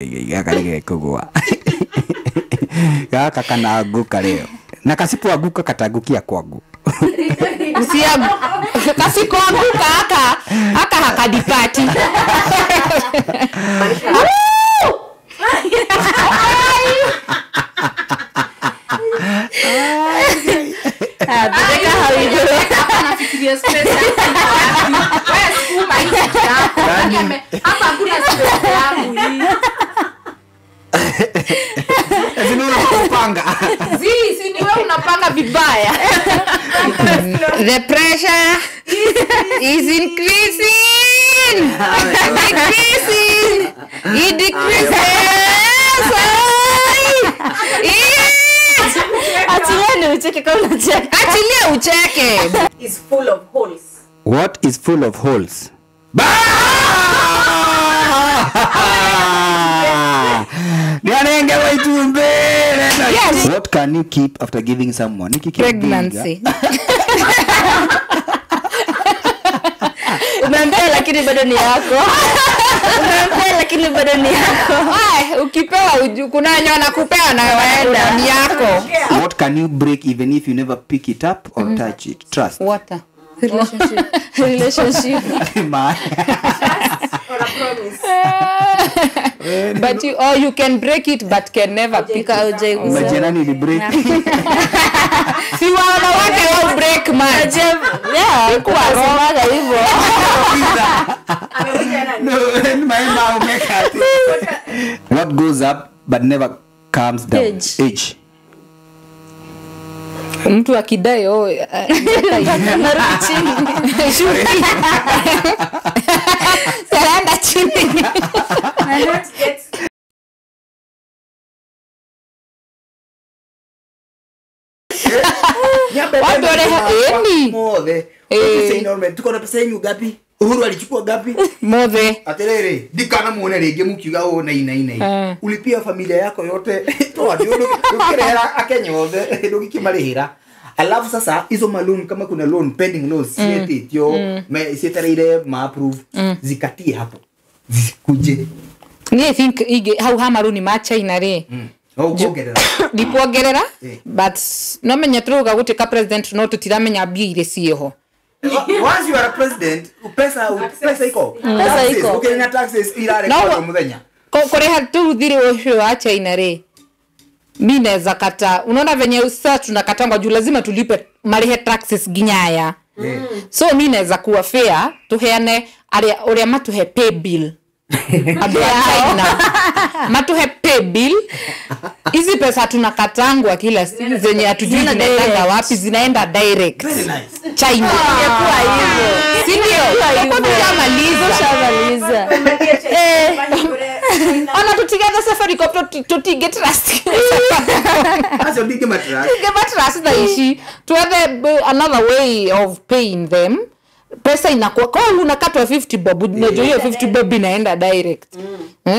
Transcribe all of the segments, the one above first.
Gaka kugwa. Gaka kana aguka leo. Na kasipo aguka katagukia kwangu. Usia kasiko aguka aka hakadipati. Beka hawidole. Nafikiria space. Wewe sukuma hizi yako. Hapa hakuna space yangu hii. Sisi unapanga. Si ni wewe unapanga vibaya. The pressure is increasing. It decreases. Achilia ucheke kama unacheka. Achilia ucheke. Is full of holes. What is full of holes? Yes. What can you keep after giving someone? Pregnancy. Umeambia lakini bado ni yako. Umeambia lakini bado ni yako. Ai, ukipewa kuna wenye wanakupewa na waenda ni yako. What can you break even if you never pick it up or touch it? Trust. Water. Relationship. Man. Or a promise. But you can break it but can never pick up. Imagine ni break. Si wanawake wao break man. Yeah, kwa semaga hivyo. No, my mom make it. What goes up but never comes down? Age. Mtu akidai Narudi chini. Saranda chini. Tuko na pesa yenu gapi? Uhuru alichukua gapi? Mothe. Aterere, dikana muone rege mukiuga o na ina. Ulipia familia yako yote. Toa ndio ukirera akenyothe ndio kimarihira. Alafu sasa hizo maloan kama kuna loan pending loans sietio sietarire ma approve zikatie hapo. Zikuje. I think how hamaruni ma China re. Dipogerera but no menya turuga gutika president no tutiramenya bia ire cieho. Once you are a president, pesa iko. Ukenya taxes irare kwa muthenya. Koreha tu thiri ucio wa China re. Mimi naweza kata. Unaona venye sasa tunakatanga juu lazima tulipe marihe taxes ginyaya. So mimi naweza kuwa fair tuheane aria matuhe pay bill. China. Matuhe pay bill. Hizi pesa tunakatangwa kila siku zenye hatujui zinaenda wapi zinaenda direct. Very nice. China. Ingekuwa hivyo. Si ndio? Tushamaliza. Ona tutigeza Safaricom tutige trust. Aso dige matras. Tige matras na ishi. To have another way of paying them. Pesa inakuwa kwa unakatwa 50 bob unajua hiyo 50 bob inaenda direct.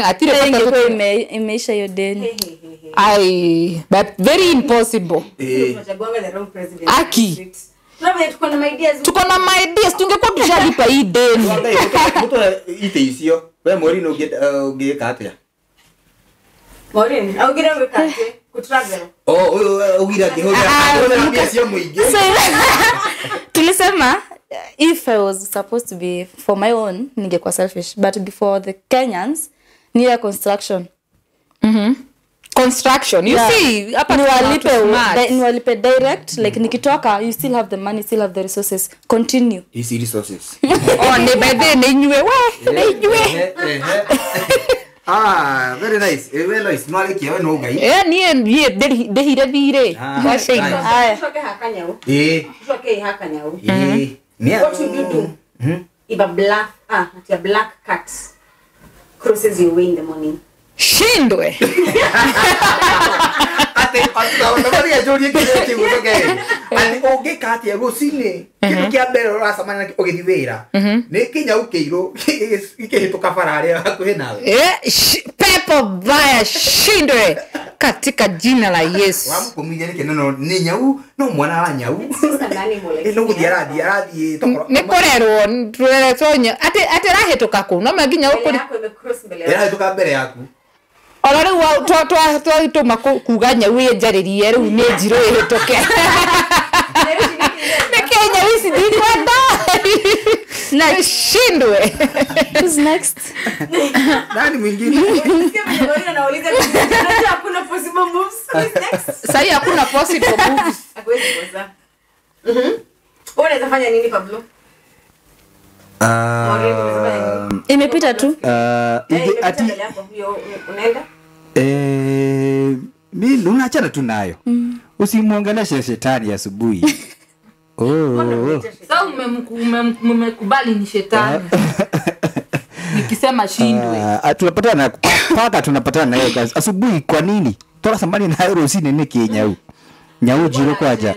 Atire pesa imeisha hiyo deni. But very impossible. Tunachagua the wrong president. Aki. Tuko na my ideas tungekuwa tushalipa hii deni. Mtu ite isio. Wewe Morino ungeka atia. Morino, au gira wekate ku travel. Ugira kihoja. Wewe sio muige. Tulisema if I was supposed to be for my own ningekuwa selfish but before the Kenyans near construction. Construction. You see, hapa ni walipe direct like nikitoka you still have the money, still have the resources. Continue. Easy resources. Ne bede ne nywe we. Very nice. Very nice. Mwale kiawe no gai. Nie dehire vire. Washinda. Tutoke hakanyao. Tutoke hakanyao. What would you do? If a black cat crosses your way in the morning? Shindwe. Nobody has told you to go again. And oge kati ego sine. Kitu kia bero rasa mana ogedivera. Ne kinya ukeiro ikehitoka farare akuhe nawe. Pepo baya shindwe katika jina la Yesu. Wamukomije ni kenano ni nyau no mwana wa nyau. No gudiaradi tokoro. Ne korero turere tonya ate rahetoka ku no maginya ukuri. Era hetoka mbere yaku. Ora rĩu twa kuganya wĩ njaririe rĩu nĩ njiro ĩhĩtũke. Nĩ Kenya wici ndikwenda. Na shindwe. Who's next? Nani mwingine? Anauliza hakuna possible moves. Who's next? Sasa hakuna possible moves. Hakuwezi kosa. Unaweza fanya nini Pablo? Imepita tu. Ati unaenda? Mimi unaachana tu nayo. Usimuongeleshe shetani asubuhi. Sasa mmekubali ni shetani. Nikisema shindwe. Tunapatana paka tunapatana nayo kazi. Asubuhi kwa nini? Toka samani na euro sini ni Kenya. Nyau jiro kwaja.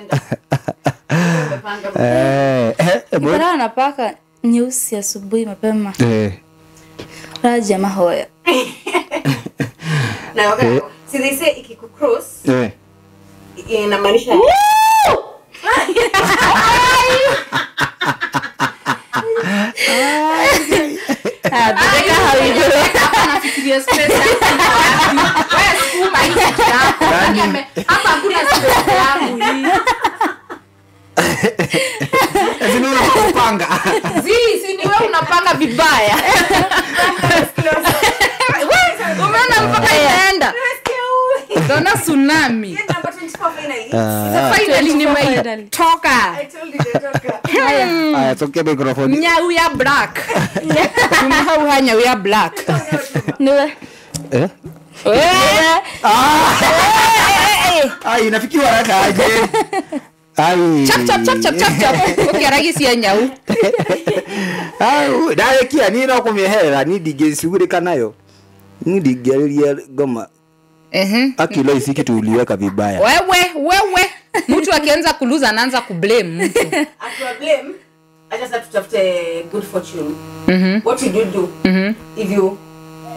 Mbona napaka nyeusi asubuhi mapema. Raja mahoya. Na okay. Si they say ikikucross. Inamaanisha unapanga. Si ni wewe unapanga vibaya. Umeona mpaka inaenda. Dona tsunami. Sasa finally nimetoka. I told you to toka. Aya toke microphone. Nyau ya black. Tumahau hanya ya black. Niwe. Ai nafikiwa haraka aje. Ai. Chap. Ukiaragisi ya nyau. Ai dai kia ni na kumehera ni digesigurika nayo. Ni digeria goma. Akilo isiki tuliweka vibaya. Wewe. Mtu akianza kuluza anaanza kublame mtu. After blame, I just have to have good fortune. What you do if you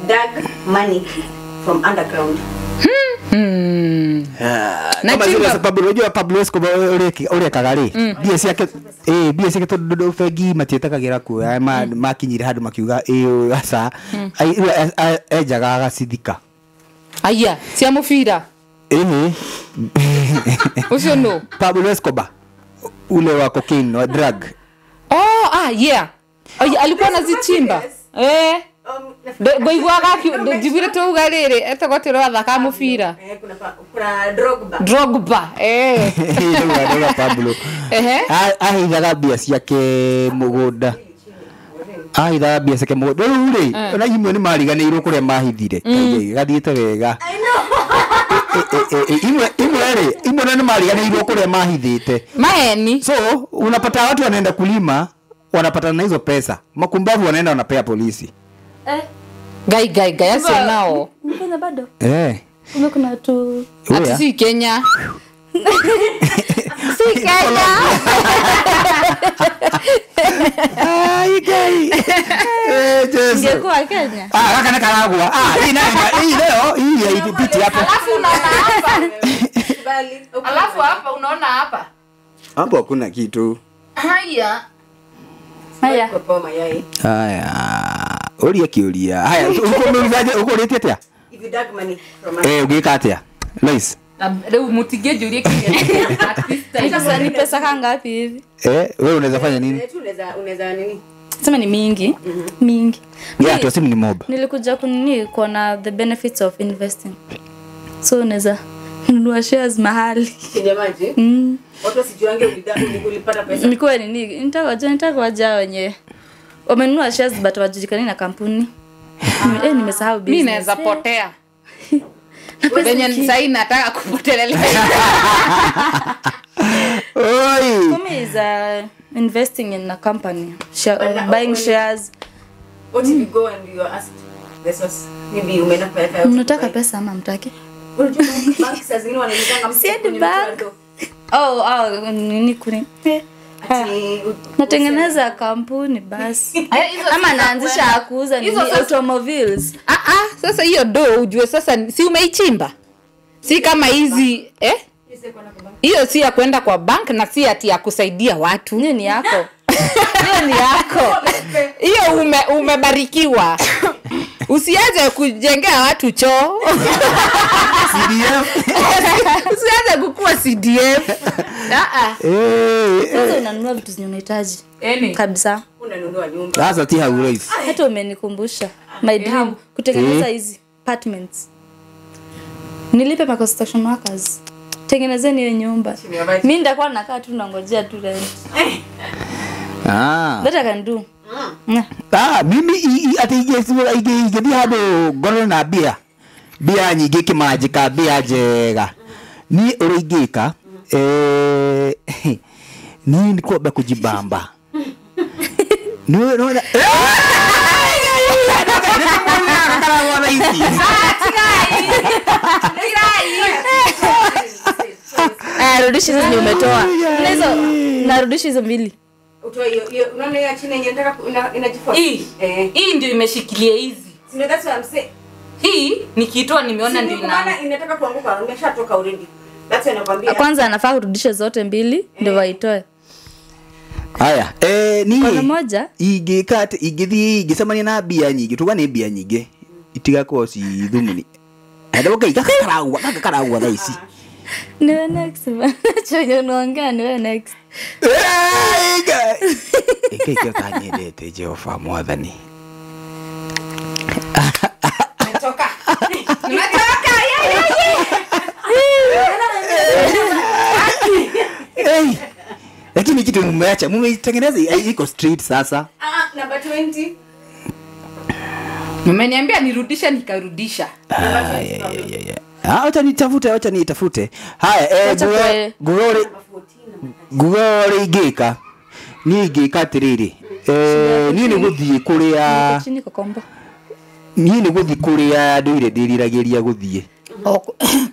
dug money from underground. Kama zile sababu unajua Pablo Escobar ule kagari. BS yake BS yake todo fegi matietakagira kuya makinyira handu makiuga asa ejaga gacidika. Aya, cia mufira. Ucio no. Pablo Escobar ule wa cocaine wa drug. Yeah. Alikuwa anazichimba. Ngoigwaga jibire tu ugarire etagotero athaka mufira. Kuna Drogba. Ndio Pablo. Ahithaga bia ciake mugunda. Ahithaga bia ciake mugunda. Ule ona imwe ni mariganirwo kuria mahithire. Gathiete wega. Imwe ni mariganirwo kuria mahithite. Maheni. So unapata watu wanaenda kulima wanapata na hizo pesa. Makumbavu wanaenda wanapea polisi. Gai asia nao. Mbona bado? Kuna tu ati si Kenya. Si Kenya. Ai gai. Ingekuwa Kenya. Kana karagwa. Hii leo hii haipiti hapo. Alafu unaona hapa. Alafu hapa unaona hapa. Hapo hakuna kitu. Haya. Kwa mayai. Haya. Ulia kiulia. Haya, uko letia tia? If you dug money from ugika atia? Nice. Leo mutigeje ulie kiasi. Sasa ni pesa kangapi hivi? Wewe unaweza fanya nini? Unaweza nini? Sema ni mingi. Mingi. Yeah, tusimu ni mob. Nilikuja kunini kuona the benefits of investing. So unaweza nunua shares mahali. Kijamaji? Watu wasijuange ulipata pesa. Ni kweli nini? Nitakuwaja wenyewe. Wamenunua shares but wajulikani na kampuni. Nimesahau business. Mimi naweza potea. Wenye sasa nataka kupotelelea. Oi. For me is investing in a company. Buying shares. What if you go and you are asked this was maybe umeenda kupeleka. Unataka pesa ama mtaki? Unajua bank sasa zingine wanalitanga msiende bank. Nini kuni? Natengeneza kampuni basi. Ama naanzisha kuuza nini automobiles. Sasa hiyo ujue sasa si umeichimba. Si kama hizi hiyo si ya kwenda kwa bank na si ati ya kusaidia watu. Nini yako? Hiyo ni yako. Hiyo umebarikiwa. Usiaje kujengea watu choo. CDF. Usiaje kukua CDF. Sasa unanunua vitu zenye unahitaji. Kabisa. Unanunua nyumba. Sasa tia urahisi. Hata umenikumbusha my dream kutengeneza hizi apartments. Nilipe pa construction workers. Tengenezeni hiyo nyumba. Mimi ndakuwa nakaa tu nangojea tu rent. That I can do. Mimi ati ige hado goro na bia nyingi kimajika bia njega ni urigika ni nikuomba kujibamba no rudisha hizo umetoa. Hizo narudisha hizo mbili. Utoa hiyo unaona ya chini yenye nataka inajifuata. Hii ndio imeshikilia hizi. Sio that's what I'm saying. Hii nikitoa nimeona ndio maana inataka kuanguka, imeshatoka already. That's what nakwambia. Kwanza anafaa kurudisha zote mbili ndio waitoe. Haya ni kwa moja igikate igisemania na bia nyingi tugane bia nyingi itigako si thumuni ndoka igakarawa thaisi niwe next choyo noanga niwe next ikeke kanyedete Jehova mwathani nimetoka lakini kitu mmeacha mumeitengeneza iko street sasa. Number 20 mmeniambia nirudisha nikarudisha. Acha nitafute. Haya gurori gika ni gika tiriri ni guthie kuria chini kokombo ni guthie kuria nduire ndiriragiria guthie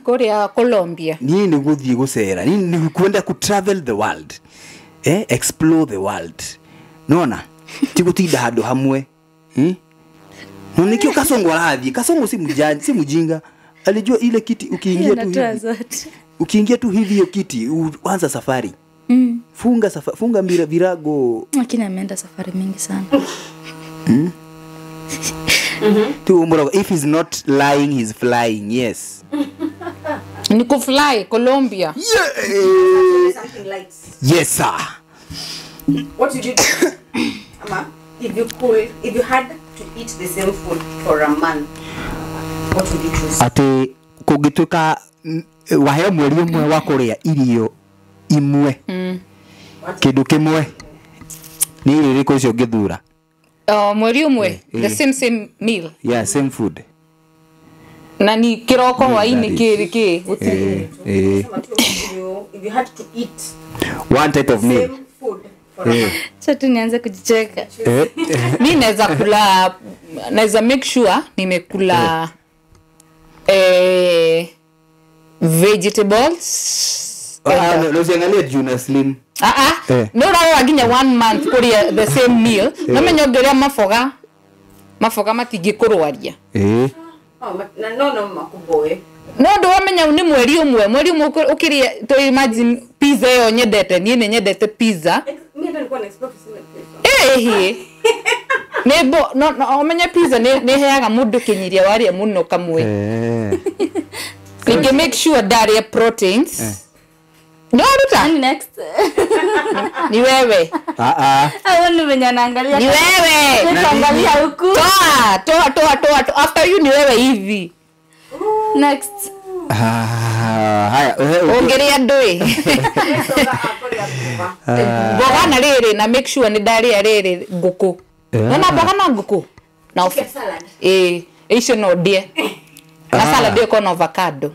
Korea Colombia ni guthie gucera ni kwenda ku travel the world explore the world nona tigutinda handu hamwe no nikio Kasongo arathie Kasongo si mjinga alijua ile kiti ukiingia tu hivi hiyo kiti uanza safari funga virago lakini ameenda safari mingi sana if he's not lying he's flying. Yes ni kufly Colombia. something light. Yes sir. What would you do Ama if you had to eat the same food for a month, what would you choose? Ati kugituka wahe mweri umwe wa kuria irio imwe kindu kimwe ni irio riko cio ngithura mweri umwe the same meal. Yeah, same food. Na ni kiroko hwaini kiri If you had to eat one type of meal, same food for a month. Sasa nianze kujicheka. Mimi naweza make sure nimekula vegetables. No usiangalie Juna Slim. No waginya 1 month kuria the same meal. No menyogeria mafoga matigikurwaria. No makuboe. No ndo wamenya ni mweri umwe ukiria to imagine pizza yo nyendete ni nyendete pizza. Mimi ndo nilikuwa na expect sina pizza. Nebo no omenya pizza ne heaga mundu kinyiria waria muno kamwe. Like make sure that proteins. No ruta Next. ni wewe. Hao ni wenye naangalia. Ni wewe. Naangalia huku. Toa after you ni wewe hivi. Next. Haya ongerea ndui. Boga na rere na make sure ni daria rere nguku. Na boga na nguku. Na salad. Icio no die. Na salad iko na avocado.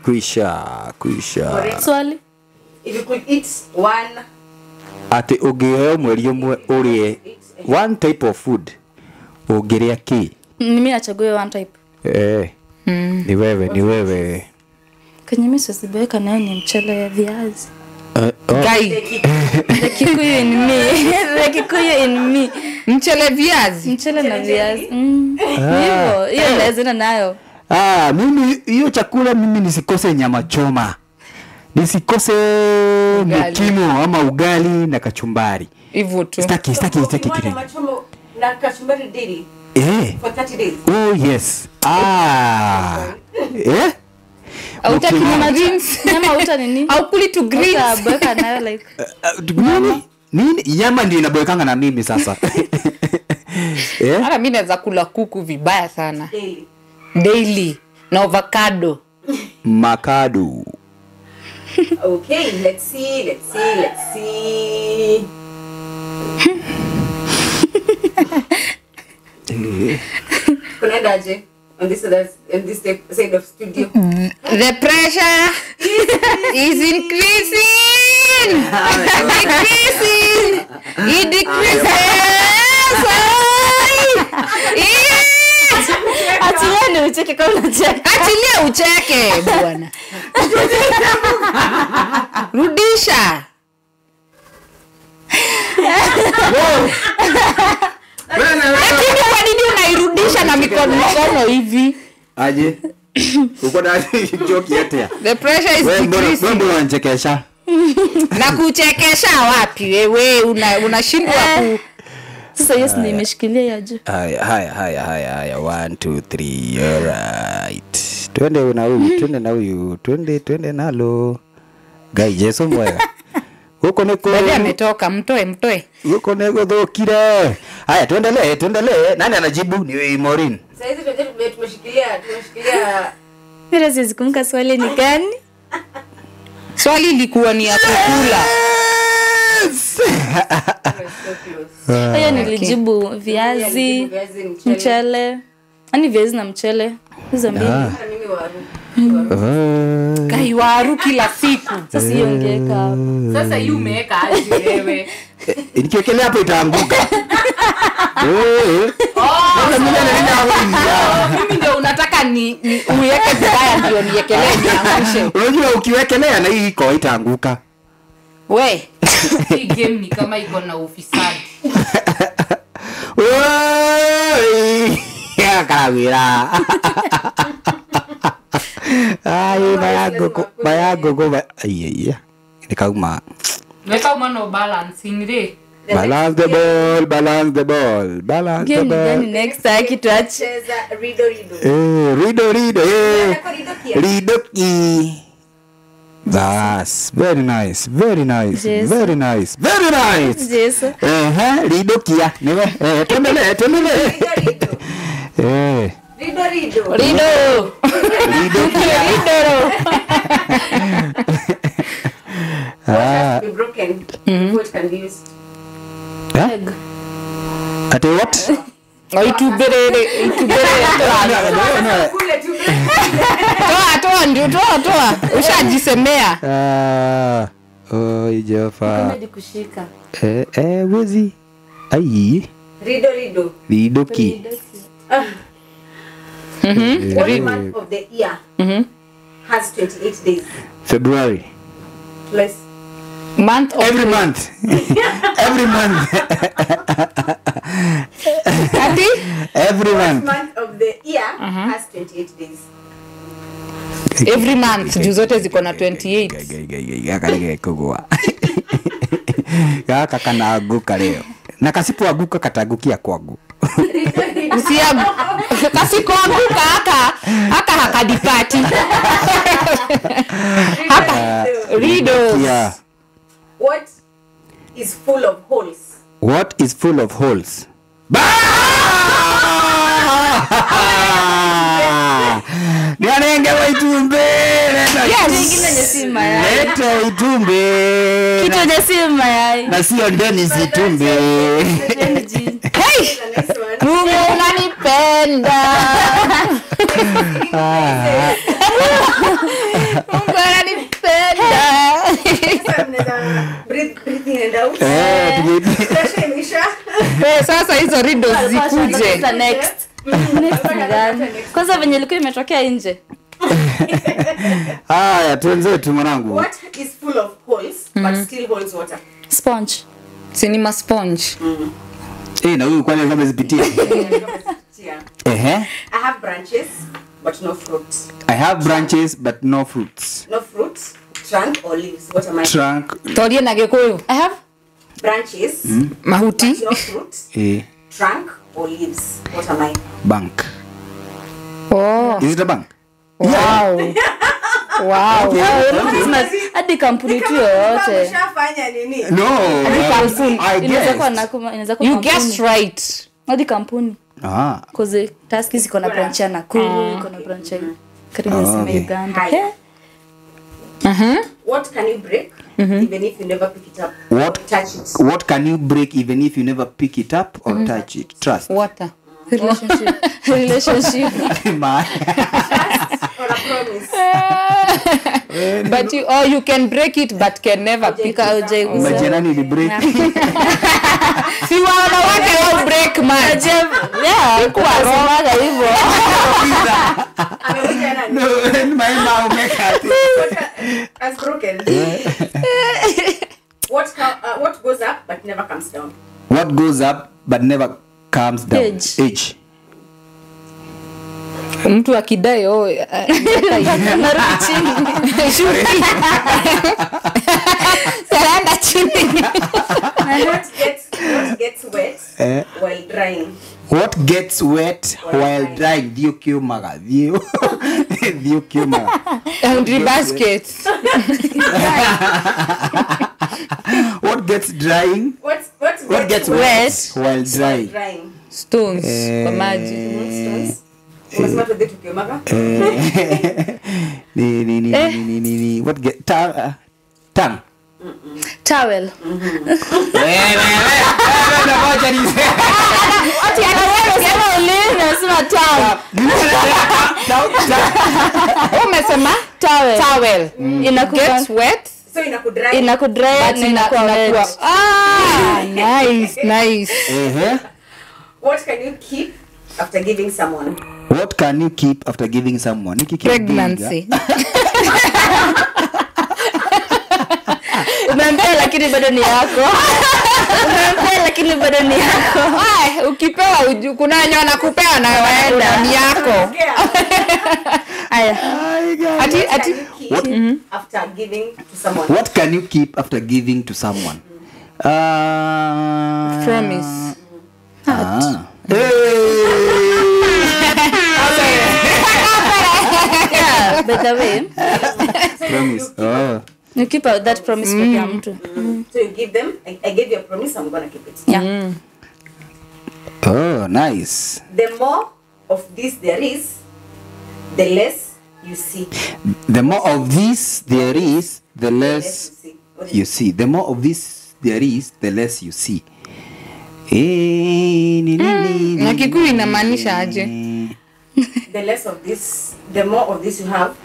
Kuisha. Swali. If you could eat one ati ungiheo mweri umwe urie one type of food ungiria ki? Mimi nachague one type. Ni wewe. Kwenye mimi sisibeka nayo ni mchele viazi. Gai. The Kikuyu in me. The Kikuyu in me. Mchele viazi. Mchele na viazi. Hiyo lazima nayo. Mimi hiyo chakula mimi nisikose nyama choma. Nisikose mkimo ama ugali na kachumbari. hivyo tu. Staki You want kitu. nyama choma na kachumbari daily Eh. for 30 days. Oh yes. Eh? Hautaki Okay. nyama Greens. nyama hauta nini? Au kuli to greens. Hautabweka nayo like Nini? Nyama ndio inaboekanga na mimi sasa. Eh? Hata mimi naweza kula kuku vibaya sana. Daily. Daily na avocado. Makado. Okay, let's see. Kunaendaje on this side of studio? The pressure is increasing. It decreases. atieni ucheke kama unacheka. Achilia ucheke bwana. Rudisha. Lakini kwa nini unairudisha na mikono hivi? Aje. Uko na joke yetea. The pressure is decreasing. Wewe unachekesha. Na kuchekesha wapi wewe unashindwa ku Sasa yes ndio imeshikilia ya juu. Haya 1 2 3 alright. Twende nalo. Gai Yesu mwega. Huko niko. Bebe ametoka, mtoe. Huko niko dhokire. Haya tuendelee. Nani anajibu? Ni Maureen. Sasa hizi tumeshikilia Mira siwezi kumbuka swali ni gani? Swali lilikuwa ni ya kukula. Hiyo nilijibu viazi, mchele. Yaani viazi na mchele. Hizo mbili. mimi waru. Kai waru kila siku. Sasa hiyo ungeka hapo. Sasa hii umeweka aje wewe? Nikiwekelea hapo itaanguka. Mimi ndio unataka ni uweke vibaya ndio niekelee niangushe. Unajua ukiwekelea na hii iko itaanguka. We, hii game ni kama iko na ufisadi. Oi! Ya karawira. Ai bayago. Ai. Nikauma. Weka mano balancing re. Balance the ball. Game gani next time tuache. Cheza rido. Rido. Nako rido kia. Rido ki. That's very nice. Yes. Yes. Rido kia. Niwe. Tuendelee. Rido. Rido kia. What has to be broken before it can be used? Egg. Ate what? Itubere. Kule tu. Toa. Ushajisemea. Oi Joffa. Hadi kushika. Wezi. Ai. Rido. Rido ki. What month of the year has 28 days? February. Plus Month of Every month. Ati? Every month. month of the year has 28 days. Every month juu zote ziko na 28. Gakarege kugua. Gaka kanaaguka leo. Na kasipoaguka katagukia kwangu. Usiagu. Kasikoanguka haka hakadipati. Hapa riddles. Yeah. What is full of holes? What is full of holes? Nianenge wa itumbe. Kingine ni si mayai. Leta itumbe. Kitu ni si mayai. Na sio ndeni zitumbe. Hey! The next one. Mungu unanipenda. Mungu unanipenda. Breathing and out. Pressure imeisha. Sasa hizo riddles zikuje. Next. Next ni gani? Kwanza venye ilikuwa imetokea nje. Haya twenzetu mwanangu. What is full of holes but still holds water? Sponge. Cinema sponge. Na huyu kwani kama zipitia? Yeah. I have branches but no fruits. I have branches but no fruits. No fruits, trunk or leaves. What am I? Trunk. Torie na Gikuyu. I have branches, Mahuti. but no fruit, trunk or leaves. What am I? Bank. Oh. Is it a bank? Wow. Wow. hadi kampuni tu Kama yoyote umeshafanya nini? No. I inaweza kuwa guess. inaweza kuwa You kampuni. guessed right. hadi kampuni cause task ziko na branch ya Nakuru iko na branch ya karibu nasema Uganda. Haya. Eh? What can you break even if you never pick it up What? or touch it? What can you break even if you never pick it up or touch it? Trust. Water. Relationship. Man. Or a promise? But you can break it but can never pick up. Majirani ni break. Si wanawake wao break man. Yeah, kwa sababu hivyo. Amekuja nani? No, my mom make it. Has broken. What goes up but never comes down? What goes up but never comes down? Age. Mtu akidai Narudi chini. Saranda chini. What gets wet while drying? What gets wet while drying? Dio kiumaga. Dio kiumaga. Laundry basket. What gets drying? What gets wet while drying? drying? Stones kwa maji. Stones. Umesema tu vitu kiumaga? Ni. What get tongue? Towel. Ati anasema Nasema towel. umesema Towel. gets wet So inakudry. Inakudry but na inakuwa inakuwa wet. nice. What can you keep after giving someone? What can you keep after giving someone? Pregnancy. Umempea lakini bado ni yako. Umempea lakini bado ni yako. Ai, ukipewa kuna wenye wanakupea na waenda ni yako. Aya. Ati What can you keep after giving to someone? What can you keep after giving to someone? promise. Yeah, by the way, Promise. Oh. you keep out that promise for your mtu. So you give them, I gave you a promise, I'm gonna keep it. Yeah. Oh, nice. The more of this there is, the less you see. The more of this there is, the less you see. The more of this there is, the less you see. Na Kikuyu inamaanisha aje? The less of this, the more of this you have.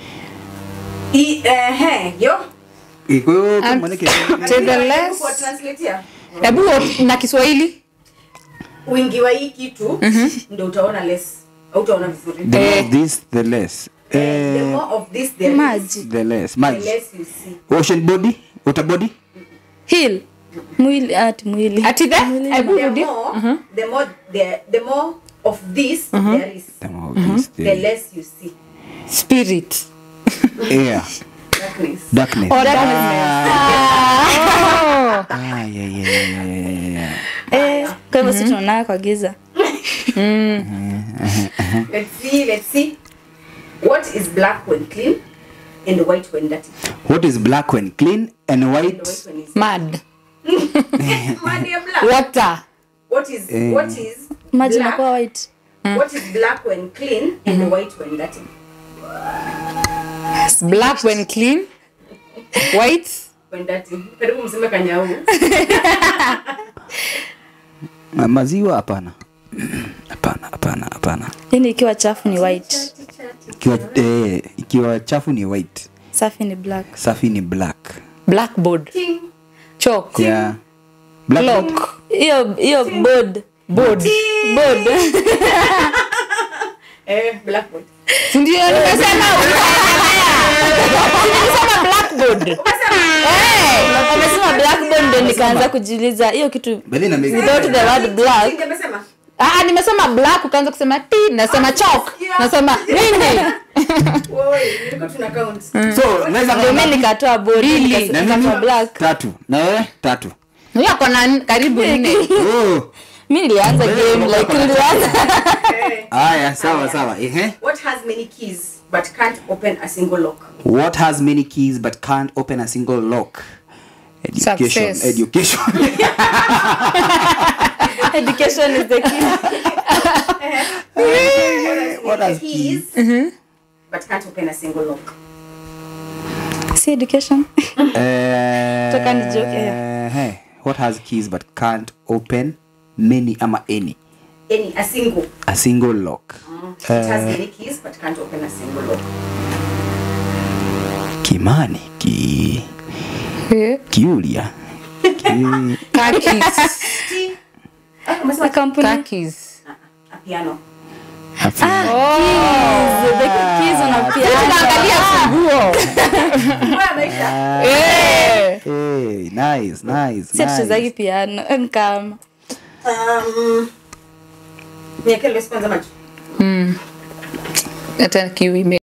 Yo. To the less. Kwa translate here. Hebu na Kiswahili? Wingi wa hii kitu ndio utaona less. Au utaona vizuri. The more of this, the less. The more of this there is, Maji. The less. the Maji. less you see. Ocean body? Water body? Heal. Mwili ati mwili. Ati the? Hebu rudi. The more of this there is, The more of this the there is. less you see. Spirit. Air. Darkness. Darkness. Or darkness. Yeah. Kwa hivyo sisi tunaona kwa giza. Let's see. What is black when clean and white when dirty? What is black when clean and And white? white when is Mud. Muddy and black. Water. What is Maji black? inakuwa white. What is black when clean and white when dirty? Black when clean. White. When dirty. Karibu mseme kanyau. Maziwa hapana. Hapana. Yaani ikiwa chafu ni white. Ikiwa chafu ni white. Safi ni black. Safi ni black. Blackboard. Ting. Chalk. Yeah. Black. Clock. Hiyo board. Board. Blackboard. Ndio nimesema. Nimesema blackboard. Amesema blackboard ndio nikaanza kujiuliza hiyo kitu Bali na make without the word black. Nimesema. Nimesema black ukaanza kusema T, nasema chalk. Nasema nini? Woi, niko tuna count. So, naweza Ndio mimi nikatoa board nikatoa black. Tatu. Na wewe? Tatu. Huyo kona karibu 4. Oh. Mimi nilianza game like nilianza. Aya, sawa. What has many keys but can't open a single lock? What has many keys but can't open a single lock? Education. Success. Education. Education is the key. What has keys but can't open a single lock? See education. Toka ni joke. What has keys but can't open many ama any? Any, a single. A single lock. It has many keys but can't open a single lock. Kimani Kiulia. Kakis. A company. Kakis. A piano. The keys on a piano. Tunaangalia funguo. Hey, nice. Sisi tuzagi piano. Nkama. Niekele kwanza macho. Hata kiwi